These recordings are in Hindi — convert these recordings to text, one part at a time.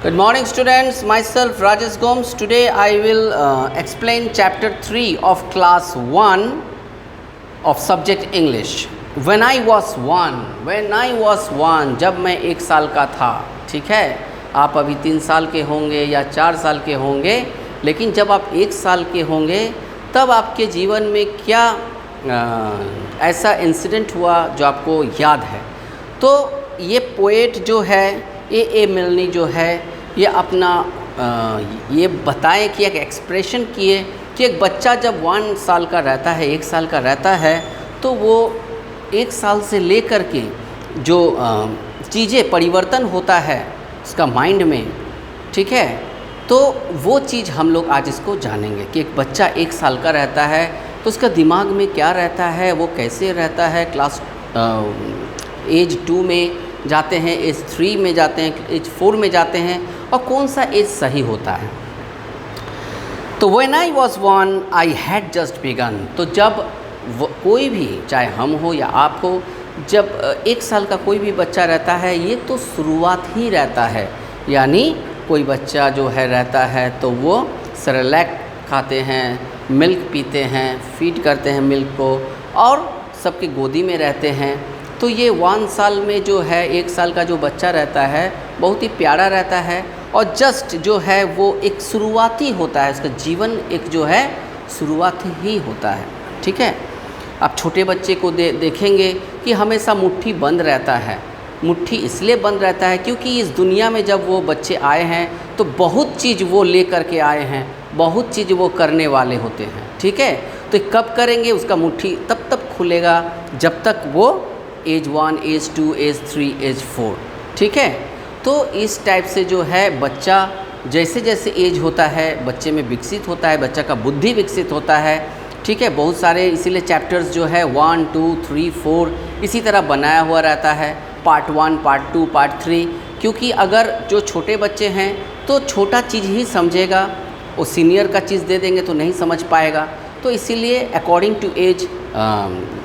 Good morning students, myself Rajesh Gomes. Today I will explain chapter 3 of class 1 of subject English. When I was one, जब मैं 1 साल का था, ठीक है। आप अभी 3 साल के होंगे या 4 साल के होंगे, लेकिन जब आप 1 साल के होंगे तब आपके जीवन में क्या ऐसा इंसिडेंट हुआ जो आपको याद है। तो ये पोएट जो है ए मिल्नी जो है ये अपना ये बताएं कि एक एक्सप्रेशन किए कि एक बच्चा जब 1 साल का रहता है, 1 साल का रहता है, तो वो 1 साल से लेकर के जो चीज़ें परिवर्तन होता है उसका माइंड में, ठीक है। तो वो चीज़ हम लोग आज इसको जानेंगे कि एक बच्चा 1 साल का रहता है तो उसका दिमाग में क्या रहता है, वो कैसे रहता है। क्लास एज 2 में जाते हैं, एज 3 में जाते हैं, एज 4 में जाते हैं, और कौन सा एज सही होता है। तो when I was 1 I had just begun. तो जब कोई भी, चाहे हम हो या आप हो, जब 1 साल का कोई भी बच्चा रहता है ये तो शुरुआत ही रहता है। यानी कोई बच्चा जो है रहता है तो वो सेरेलैक खाते हैं, मिल्क पीते हैं, फीड करते हैं मिल्क को, और सबके गोदी में रहते हैं। तो ये 1 साल में जो है 1 साल का जो बच्चा रहता है बहुत ही प्यारा रहता है, और जस्ट जो है वो एक शुरुआती होता है, उसका जीवन एक जो है शुरुआत ही होता है, ठीक है। आप छोटे बच्चे को देखेंगे कि हमेशा मुट्ठी बंद रहता है। मुट्ठी इसलिए बंद रहता है क्योंकि इस दुनिया में जब वो बच्चे आए हैं तो बहुत चीज़ वो ले करके आए हैं, बहुत चीज़ वो करने वाले होते हैं, ठीक है। तो कब करेंगे, उसका मुट्ठी तब खुलेगा जब तक वो एज 1, एज 2, एज 3, एज 4, ठीक है। तो इस टाइप से जो है बच्चा जैसे जैसे एज होता है बच्चे में विकसित होता है, बच्चा का बुद्धि विकसित होता है, ठीक है। बहुत सारे इसीलिए चैप्टर्स जो है 1, 2, 3, 4 इसी तरह बनाया हुआ रहता है, पार्ट 1, पार्ट 2, पार्ट 3। क्योंकि अगर जो छोटे बच्चे हैं तो छोटा चीज़ ही समझेगा, वो सीनियर का चीज़ दे देंगे तो नहीं समझ पाएगा। तो इसीलिए अकॉर्डिंग टू एज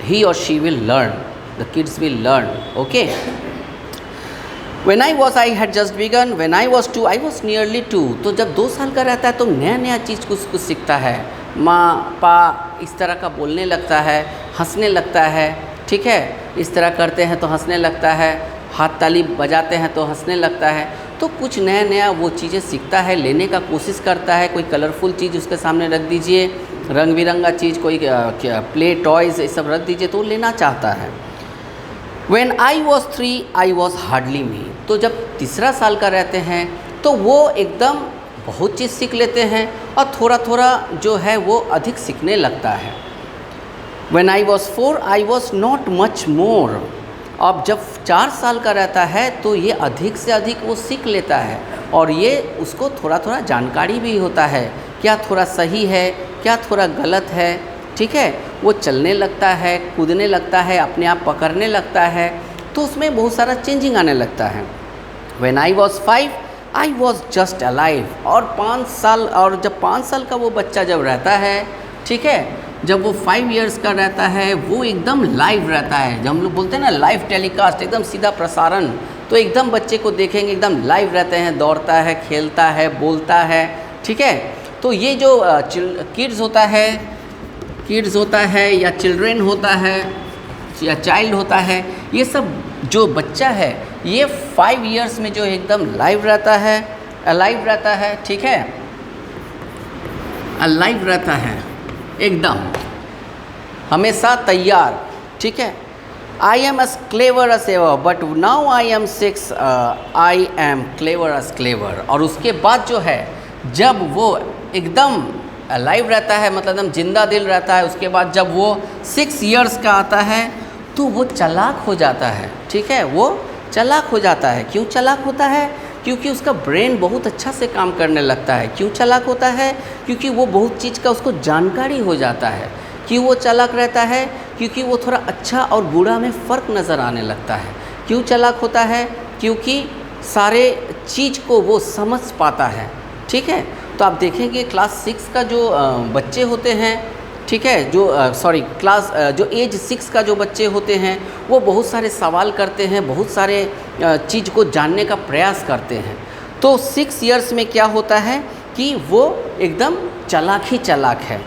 ही और she will learn, the kids will learn, okay. When I was, I had just begun. When I was 2, I was nearly 2. तो जब 2 साल का रहता है तो नया चीज़ कुछ सीखता है। माँ पा इस तरह का बोलने लगता है, हंसने लगता है, ठीक है। इस तरह करते हैं तो हंसने लगता है, हाथ ताली बजाते हैं तो हंसने लगता है। तो कुछ नया वो चीज़ें सीखता है, लेने का कोशिश करता है। कोई कलरफुल चीज़ उसके सामने रख दीजिए, रंग बिरंगा चीज़, कोई प्ले टॉयज़ ये सब रख दीजिए तो वो लेना चाहता है। When I was 3, I was hardly me. तो जब 3 साल का रहते हैं तो वो एकदम बहुत चीज़ सीख लेते हैं और थोड़ा जो है वो अधिक सीखने लगता है। When I was 4, I was not much more. अब जब 4 साल का रहता है तो ये अधिक से अधिक वो सीख लेता है, और ये उसको थोड़ा जानकारी भी होता है, क्या थोड़ा सही है, क्या थोड़ा गलत है, ठीक है। वो चलने लगता है, कूदने लगता है, अपने आप पकड़ने लगता है, तो उसमें बहुत सारा चेंजिंग आने लगता है। When I was 5, I was just alive. और 5 साल, और जब 5 साल का वो बच्चा जब रहता है, ठीक है, जब वो 5 इयर्स का रहता है वो एकदम लाइव रहता है। जब हम लोग बोलते हैं ना लाइव टेलीकास्ट, एकदम सीधा प्रसारण, तो एकदम बच्चे को देखेंगे एकदम लाइव रहते हैं, दौड़ता है, खेलता है, बोलता है, ठीक है। तो ये जो किड्स होता है या चिल्ड्रेन होता है या चाइल्ड होता है, ये सब जो बच्चा है ये 5 इयर्स में जो एकदम लाइव रहता है, अलाइव रहता है, ठीक है, अलाइव रहता है, एकदम हमेशा तैयार, ठीक है। I am S clever S ever, but now I am 6, I am clever S clever. और उसके बाद जो है जब वो एकदम लाइव रहता है, मतलब एकदम जिंदा दिल रहता है, उसके बाद जब वो 6 इयर्स का आता है तो वो चालाक हो जाता है, ठीक है। वो चालाक हो जाता है। क्यों चालाक होता है? क्योंकि उसका ब्रेन बहुत अच्छा से काम करने लगता है। क्यों चालाक होता है? क्योंकि वो बहुत चीज़ का उसको जानकारी हो जाता है। क्यों वो चालाक रहता है? क्योंकि वो थोड़ा अच्छा और बुरा में फ़र्क नज़र आने लगता है। क्यों चालाक होता है? क्योंकि सारे चीज़ को वो समझ पाता है, ठीक है। तो आप देखेंगे क्लास 6 का जो बच्चे होते हैं, ठीक है, जो एज 6 का जो बच्चे होते हैं वो बहुत सारे सवाल करते हैं, बहुत सारे चीज़ को जानने का प्रयास करते हैं। तो 6 इयर्स में क्या होता है कि वो एकदम चालाक ही चालाक है।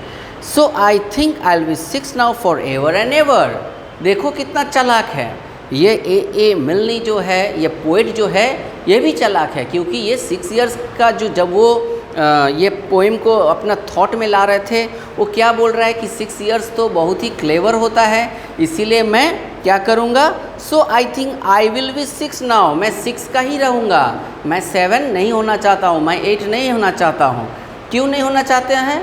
So I think I will be 6 now for ever and ever. देखो कितना चालाक है ये ए मिल्नी जो है, ये पोएट जो है, ये भी चालाक है, क्योंकि ये 6 इयर्स का जो जब वो ये पोएम को अपना थॉट में ला रहे थे, वो क्या बोल रहा है कि 6 इयर्स तो बहुत ही क्लेवर होता है, इसीलिए मैं क्या करूँगा, so I think I will be 6 now, मैं 6 का ही रहूँगा, मैं 7 नहीं होना चाहता हूँ, मैं 8 नहीं होना चाहता हूँ। क्यों नहीं होना चाहते हैं?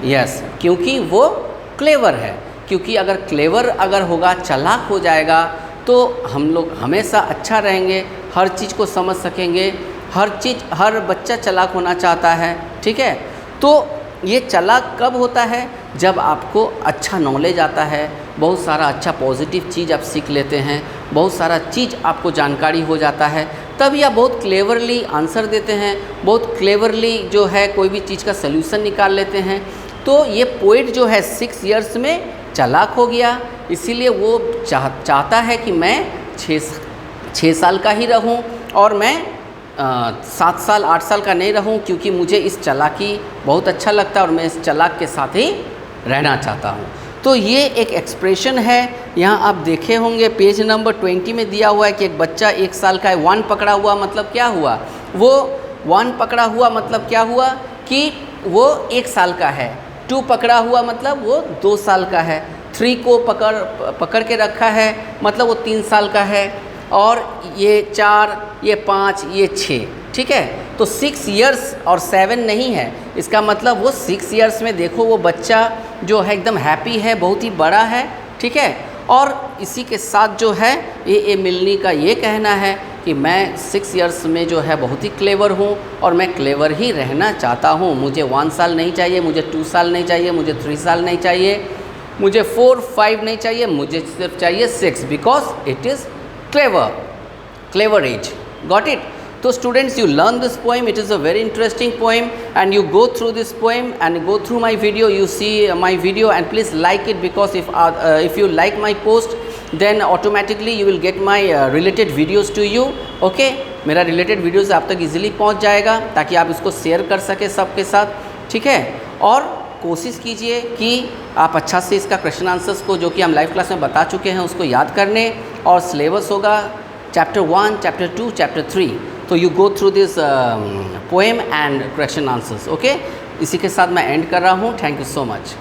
यस, क्योंकि वो क्लेवर है। क्योंकि अगर क्लेवर अगर होगा, चालाक हो जाएगा, तो हम लोग हमेशा अच्छा रहेंगे, हर चीज़ को समझ सकेंगे, हर बच्चा चालाक होना चाहता है, ठीक है। तो ये चालाक कब होता है? जब आपको अच्छा नॉलेज आता है, बहुत सारा अच्छा पॉजिटिव चीज़ आप सीख लेते हैं, बहुत सारा चीज़ आपको जानकारी हो जाता है, तभी आप बहुत क्लेवरली आंसर देते हैं, बहुत क्लेवरली जो है कोई भी चीज़ का सल्यूशन निकाल लेते हैं। तो ये पोएट जो है 6 इयर्स में चालाक हो गया, इसीलिए वो चाहता है कि मैं 6 साल का ही रहूं और मैं 7 साल 8 साल का नहीं रहूं, क्योंकि मुझे इस चालाकी बहुत अच्छा लगता है और मैं इस चालाक के साथ ही रहना चाहता हूं। तो ये एक एक्सप्रेशन है, यहाँ आप देखे होंगे पेज नंबर 20 में दिया हुआ है कि एक बच्चा 1 साल का है। 1 पकड़ा हुआ मतलब क्या हुआ? वो 1 पकड़ा हुआ मतलब क्या हुआ कि वो 1 साल का है। 2 पकड़ा हुआ मतलब वो 2 साल का है। 3 को पकड़ के रखा है मतलब वो 3 साल का है। और ये 4, ये 5, ये 6, ठीक है। तो 6 इयर्स और 7 नहीं है, इसका मतलब वो 6 इयर्स में देखो वो बच्चा जो है एकदम हैप्पी है, बहुत ही बड़ा है, ठीक है। और इसी के साथ जो है ए मिल्नी का ये कहना है कि मैं 6 इयर्स में जो है बहुत ही क्लेवर हूँ और मैं क्लेवर ही रहना चाहता हूँ। मुझे 1 साल नहीं चाहिए, मुझे 2 साल नहीं चाहिए, मुझे 3 साल नहीं चाहिए, मुझे 4, 5 नहीं चाहिए, मुझे सिर्फ चाहिए 6, because it is clever age. Got it? So students, you learn this poem. It is a very interesting poem, and you go through this poem and go through my video. You see my video and please like it, because if you like my post, then automatically you will get my related videos to you. Okay? मेरा related videos आप तक easily पहुंच जाएगा, ताकि आप इसको शेयर कर सके सबके साथ, ठीक है। और कोशिश कीजिए कि आप अच्छा से इसका क्वेश्चन आंसर्स को जो कि हम लाइव क्लास में बता चुके हैं उसको याद करने, और सिलेबस होगा चैप्टर 1, चैप्टर 2, चैप्टर 3। तो you go through this poem and question answers. Okay, इसी के साथ मैं एंड कर रहा हूँ। Thank you so much.